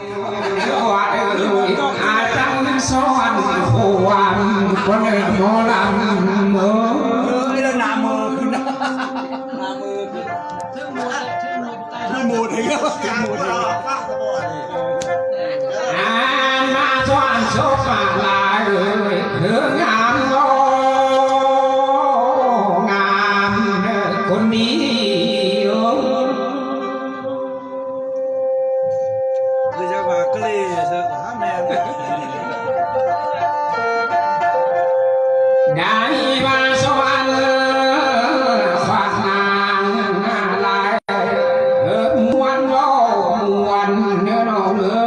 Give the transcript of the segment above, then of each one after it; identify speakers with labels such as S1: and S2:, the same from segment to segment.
S1: อาจังซ้อนขวานคนโบราณเมื่อแล้วนามือขึ้นนามือขึ้นชื่อมูดเหรอชื่อมูดเหรอมาซ้อนโซฟาลายเรืองามโง่งามคนนี้ได้มาสวรรค์ฝากนางลายมวนโลมวนเนื้อหนองเนื้อ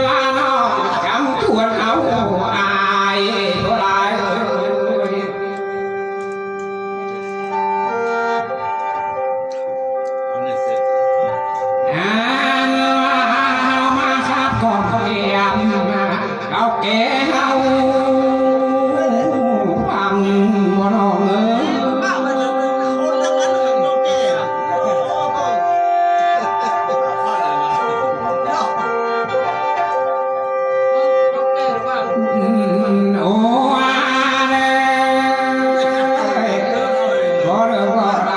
S1: ว่าน้องจำทวนเอาอายตัวลายเอาแก่เอาฟังมโนเอ๋ยโอ้อะไรก็เรื่องอะไร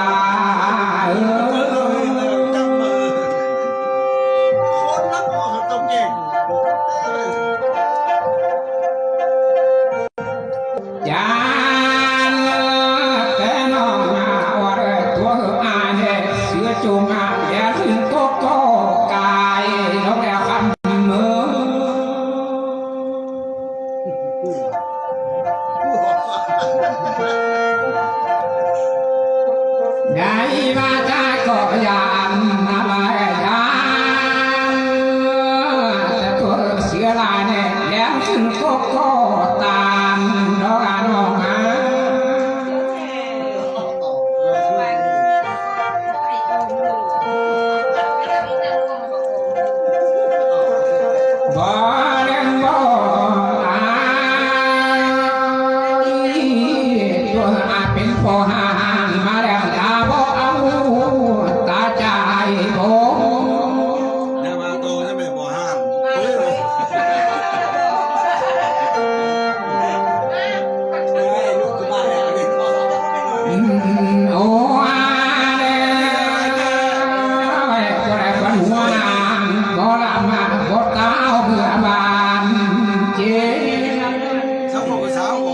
S1: จานแต่น้องมาว่าตัวอายเนี่ยเสือจูงอายแย่ถึงโกโก้กายน้องแล้วคำมือได้มาจากก็ยานอะไรยานแต่ตัวเสือลายเนี่ยแล้วถึงโกโก้ตามน้องบ่เลี้ยงบ่อายตัวอาจเป็นพ่อห่างมาแล้วตาบ่เอาตาใจบ่แล้วมาโตใช่ไหมพ่อห่างโอ้อะไรก็ได้ฝันหัวนางบ่ละมาบ่ตาเบื่อบานเจ็บสาวบ่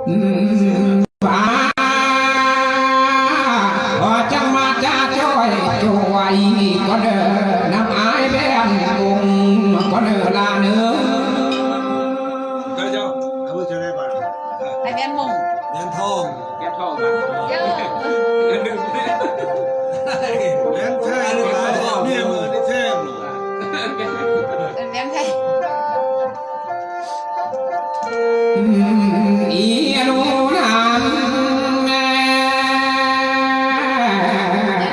S1: ฟ้าพอจังมาจ้าจ้อยจ้อยก็เดินน้ำอายแบมบุงก็เดินลาเนื้อ
S2: ไอเวียนมง
S3: เงินทอง
S2: เยอะ
S3: เงินแท้หรือเปล่าเนี่ยมือนี่แท้หรอ
S2: เวียนไทย
S1: อีนูนานแม่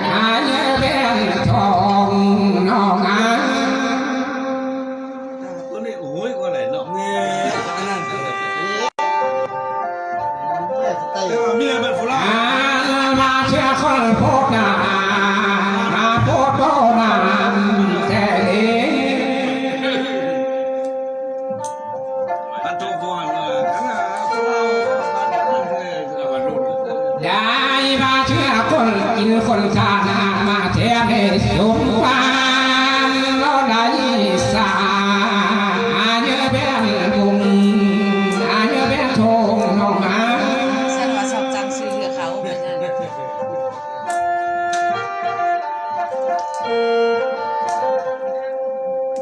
S1: อาเยแบมทองน้องอา
S3: ตัวนี้โอ้ยว่าไหนเนาะเนี่ยตอนนั้นแต่ว่าเมียมันฝรั่ง
S1: มาเชื่อคนพบหน้ามาพบโบราณแต่เลี้
S3: มันตรงก่อนเลยขนาดฝรั่งมันเลยมันรุ่น
S1: ได้มาเชื่อคนกินคนชานามาเทียบให้สมหวังเราได้สาอาเยอะเป็นบุญอาเยอะเป็นทงน้องมา
S2: ฉันว่าชอบจำชื่อเขาเหมือนกัน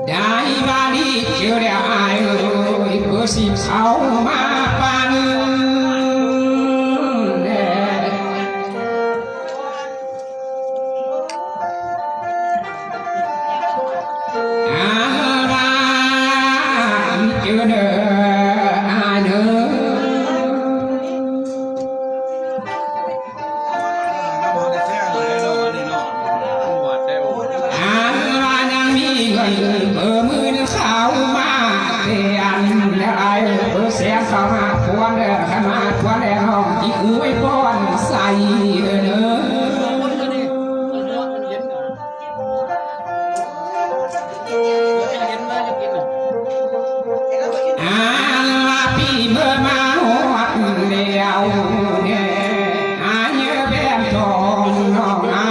S1: ได้มาดีเจอแล้วอายเอ้ยเพื่อสิเสามาปันแน่อาลาเจอเด้ออายเด้อ
S3: น้ำมันแท้เลยเนาะนี่เนาะหัวแท้โอ้
S1: อาลายังมีเงินเบอร์มือเข้ามาเตียนแล้วอายเบอร์เสียเข้ามาพวนเด้อเข้ามาพวนแล้วห้องที่อุ้ยป้อนใส่เด้อเด้อ อาพี่เมื่อมาหอดเดียวเนี่ยอาเยอะแบบทองน้องอา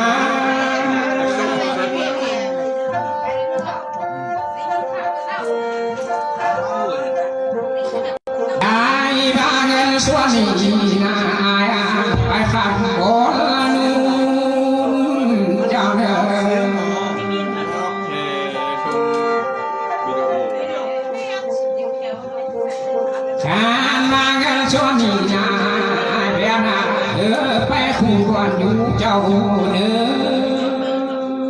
S1: ได้บ้านเงินส่วนนี้นาไปขับบนนู้นเจ้าเด้อฉันมาเงินส่วนนี้นาเบียนาไปคู่กันอยู่เจ้าเด้อ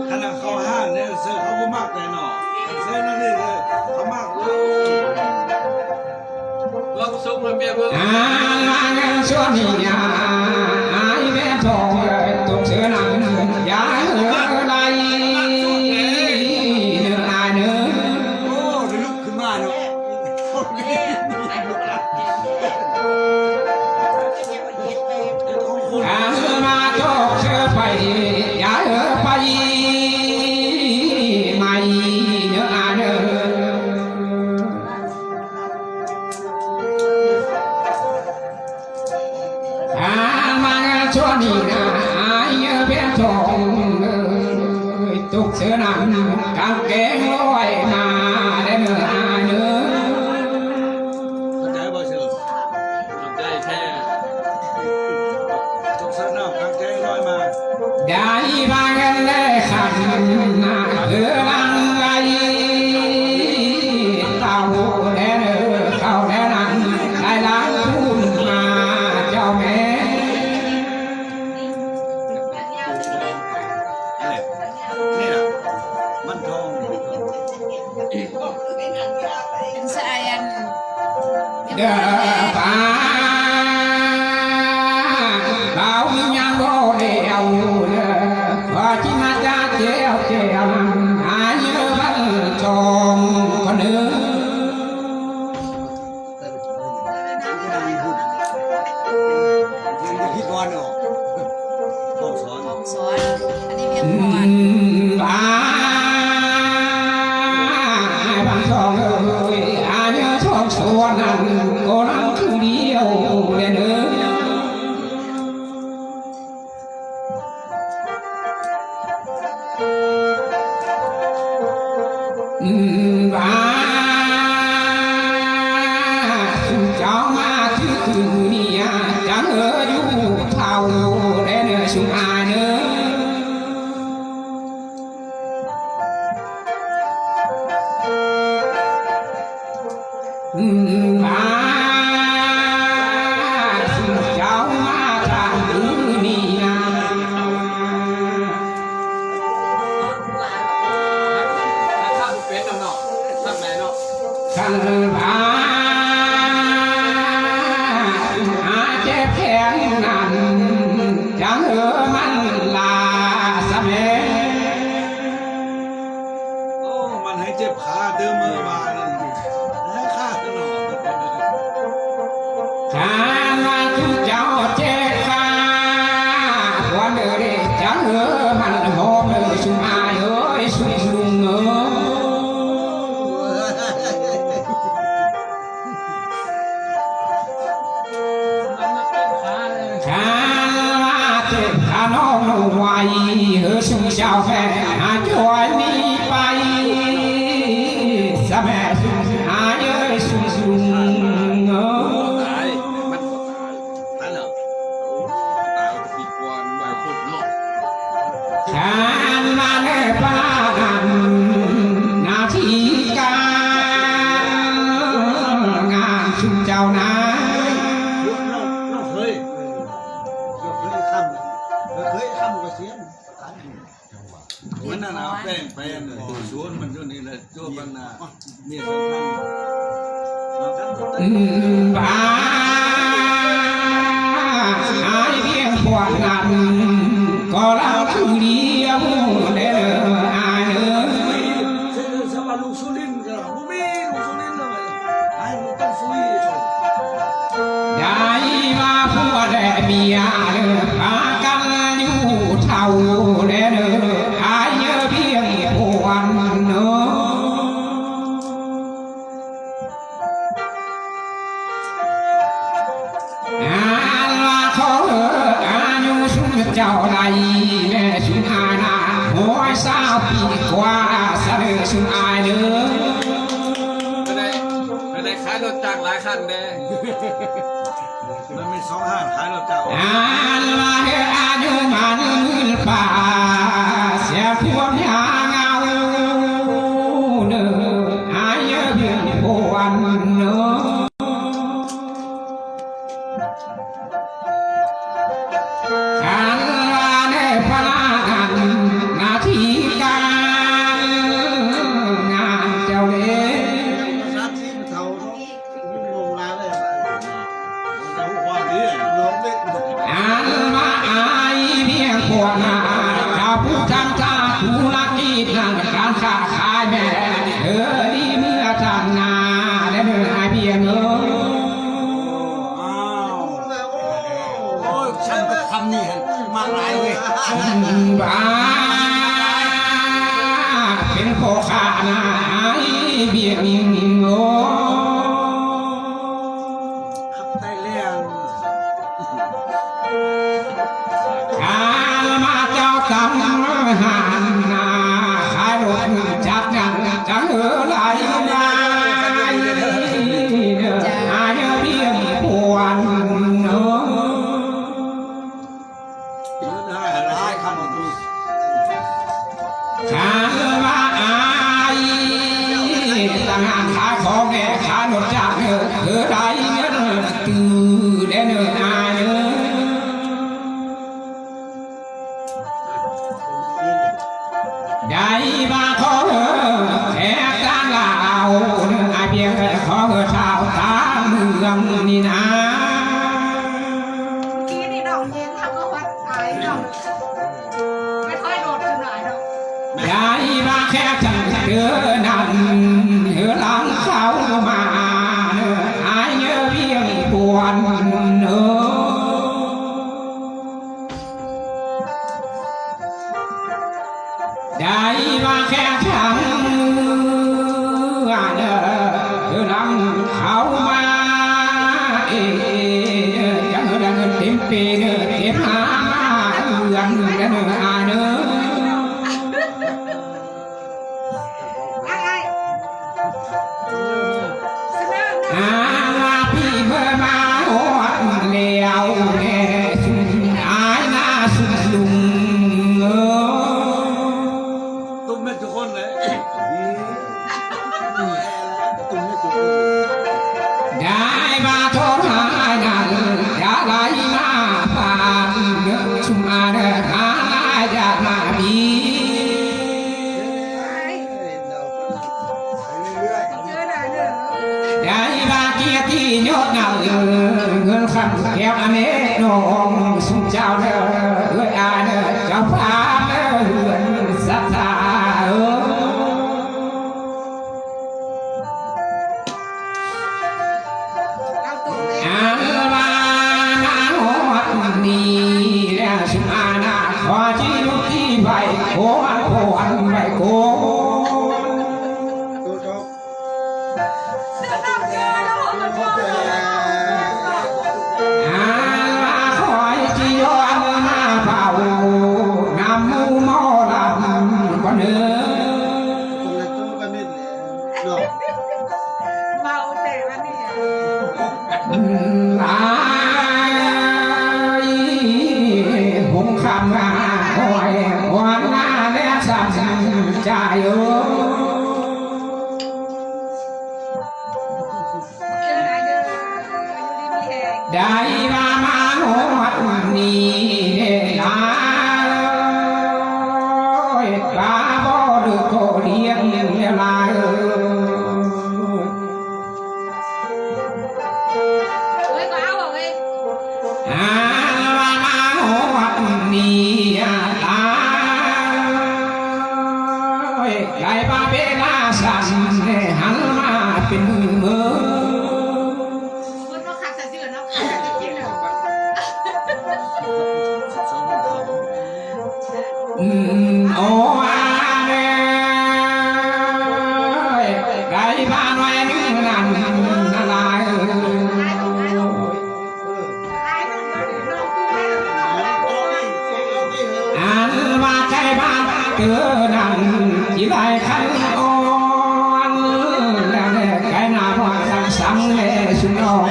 S3: ขนาดเขาห้างเนี่ยเสื้อเขาก็มากเลยเนาะเสื้อนั่นนี่เลยเขามากเลยเราส่งมาเมียเพิ่ม
S1: มาเงินส่วนนี้นาอายแม่ทองตุกเสือหนังยาไรเนื้ออายเนื้อ
S3: โอ้ได้ลุกขึ้นมาเนาะโอ้ยของคุณ
S1: มาโจกเสือไปยาไปไม่เนื้ออายเนื้อมาเงินส่วนนี้นาอายแม่ทองตุกเสือหนังกางเกงลอยมาได้เนื้ออายเนื้อ
S3: เข้าใจบ่เชื่อเข้าใจแท้ทุกสนามกางเกงลอยมา
S1: ได้บางเงินได้ขันนาลังไงเต่าแดนเข้าแดนนั้นได้ล้างทุ่นมาเจ้าแม่
S3: นี่แหละมันทอง
S1: มันลาสะเม
S3: โอ้มันให้เจ็บขาเดินมือมานั่นให้ข้าตลอด
S1: ข้ามาทุกเจ้าเจ็บขาวันเดจังมันหอมสุมายสุลุงข้ามาเจ็บขาน้องไว้สุเจ้าแฟนจอยนี้ไปสะแม่สุหายสุลุง
S3: ตายมันตายนั่นเหรอตายปีกวนใบพุดเนาะ
S1: ฉันมาในบ้านนาทีการงานชุมเจ้านาย
S3: เราเคยทำก็เสียมันน่ะนะแป้งแป้งเลยชวนมันช่วงนี้เลยช่วงมันน่ะมีสำคัญ
S1: บ้าหายเพียงพวกนั้นก็เราผู้เดียวเด้ออายเอ้ย
S3: สบายลูกสุรินทร์ก็บ่มีลูกสุรินทร์เลยไอ้ลูกต้องซุย
S1: ได้มาผัวและเมียเด้อพากันอยู่เท่าเด้ออายเพียงพวกนั้นเนาะเจ้าใดแม่ชุนอาณาหัวสาวปีกว่าเสนอชุนอายเด้อ
S3: ไม่ได้ขายรถจักรหลายคันเด้มันมีสองห้างขายรถจักร
S1: อาลาเฮอายุมันมือป่าเสียพวงยาเงาเด้ออายเพียงพวันเนาะนาทีการงานเจ้าเล่
S3: ซักซีมันเท่าเนาะลงมาเลยเราความดีน้องเล็ก
S1: อ่านมาอายเพียงพวกนาเจ้าผู้ทำท่าผู้ลักกีดนั่งการค้าขายแม่ดีเมื่อทำนาและเมื่ออายเพียง
S3: อ้าวโอ้ยฉันก็ทำนี่มาหลายเว้ย
S1: บ้าเป็นพ่อข้านาเบียงโง่
S3: ขับไต้เลี้ยง
S1: การมาเจ้าตำหานนาขายรถจักรยังจังไหลไหลอาเดียวเพียงพวนเนาะ
S3: หลายคันดู
S1: ข้าว่าอายตั้งงานขายของแน่ขายรถจักรได้เงินตื่นได้เนื้ออายได้มาขอแค่การลาวเนื้ออายเพียงขอชาวตาเมืองนี่นะ
S2: ที่นี่ดอกเย็นทำก็วัดขายดอกไม่ค่อยโดดขึ้นหน่อยดอก
S1: ได้มาแค่จังเดือนั้นหลังเขามาอายเพียงปวนเนอได้มาแค่จังหลังเขามาจังดังเต็มเปเนเต็มหาเรื่องกันอาเนออาลาพี่เมื่อมาหอดเลี้ยวแน่สุดอายหน้าสุดลุง
S3: ตุ้มแม่ทุกคนเลยตุ้มแม่ทุกคน
S1: ได้มาทนหายนั่นอย่าไหลมาปานชุมอาเดหาอย่ามาบี ได้มาเกียรติยศเงาเงินคำแก้วอันนี้น้องสุเจ้าเด้อ เอ้ย ได้มามาโหดนี่ลายปลาบ่ดึกโคเลี้ยงลายมามาโหดนี่ลายได้ปลาเวลาสั่นหันมาเป็นมือโอ้อาเน่ไก่บ้านไว้นึงนั่นนั่นลายอันว่าไก่บ้านเกิดนั่นที่ได้ขันอ่อนแล้วเนี่ยไก่หน้าพ่อสั่งเลยสุนอง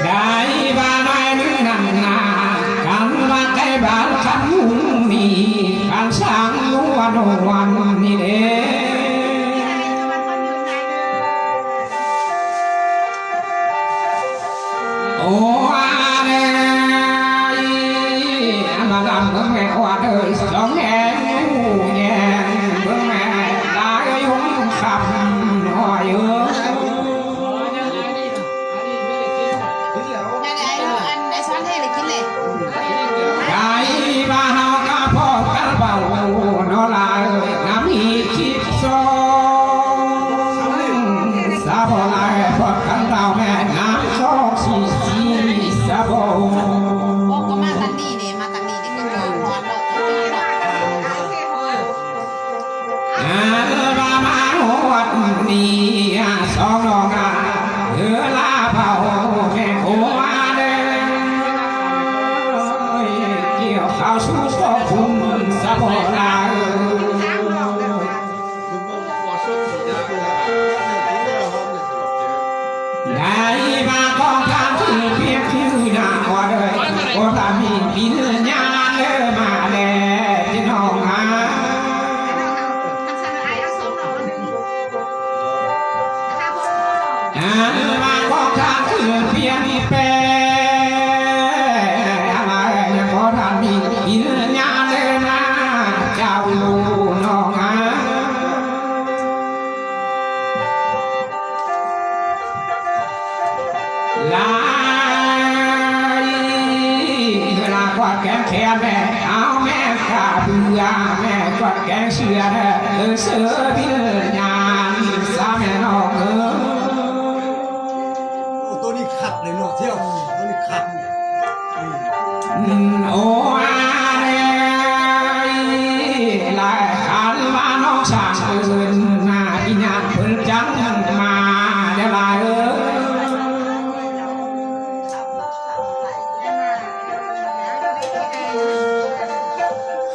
S1: ได้บ้านไว้นึงนั่นนากันว่าไก่บ้านขันมีการสร้างวันนี่เด้โอ้อาเน่มาดำเบิ่งแม่ว่าเด้อสองแง่หูแง่เบิ่งแม่ลายยุ่งคำน้อยเอ้ยไก่บ้านเฮาก็พอกันเบาเนาะลายน้ำมีคิดโซสาบลายพอกันเบาแม่น้ำโซสีสาบมาโหดนี่สองน้องลาเบาแม่โอ้มาเด้เกี่ยวข้าวสู้สอบคุณสาบลาย ได้มาก็การที่เพียงคือหน้าว่าเลยโอ้ตามีปีนญาเลยมาเลยที่น้องหามาก็การคือเพียงเปอะไรยังก็ตามีปีนญาเลยนะเจ้าลูกน้องหาลายเวลากอดแกงแขนแม่เอาแม่ข้าเบื่อแม่กอดแกงเสือเสือพิญาณสาแม่น้อง
S3: ตัวนี้ขัดเลยเนาะเที่ยวตัวนี้ขัด
S1: โอ้อาเน่ลายขันว่าน้องสางอื่นหน้าพิญาณเพิ่นจังมาเดี๋ยวลาย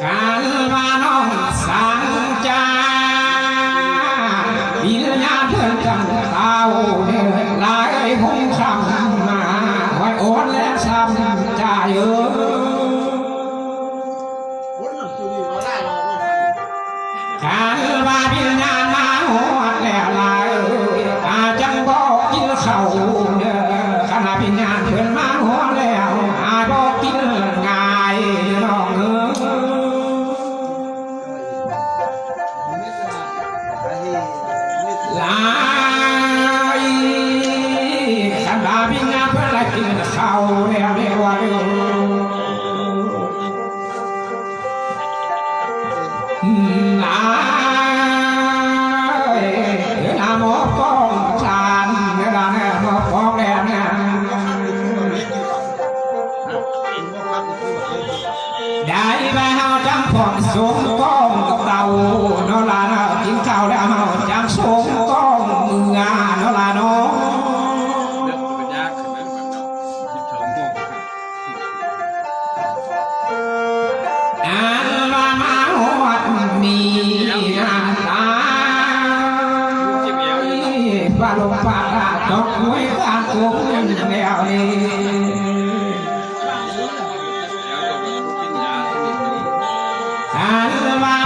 S1: การว่าน้องสังจาวิญญาณเพิ่นจังเต้าเดินลายหงคำมาไว้โอนและซ้ำใจการว่าวิญญาณมาหอดแล้วลายอาจังบอกกินข้าวเด้อขณะวิญญาณเพิ่นมาหอดแล้วอาบอกกินง่ายน้องลายขันดาบินนาเพื่อละกินข้าวแล้วเรียกว่าลายน้ำหมอฟองจานเวลาเนี่ยหมอฟองแล้วเนี่ยได้ไปเฮาจังผ่อนสูงกองเต่าโนลากินข้าวแล้วเฮาจังสูงกองมือโนลาโนอันว่ามาหอดมีหน้าตาปลาลงปลาตกหวยข้างตัวแล้วนี่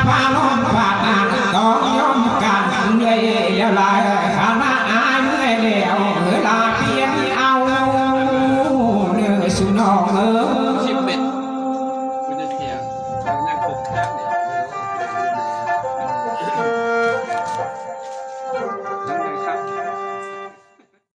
S1: พาล้อมผ่านต้องยอมการเลยแล้วลาย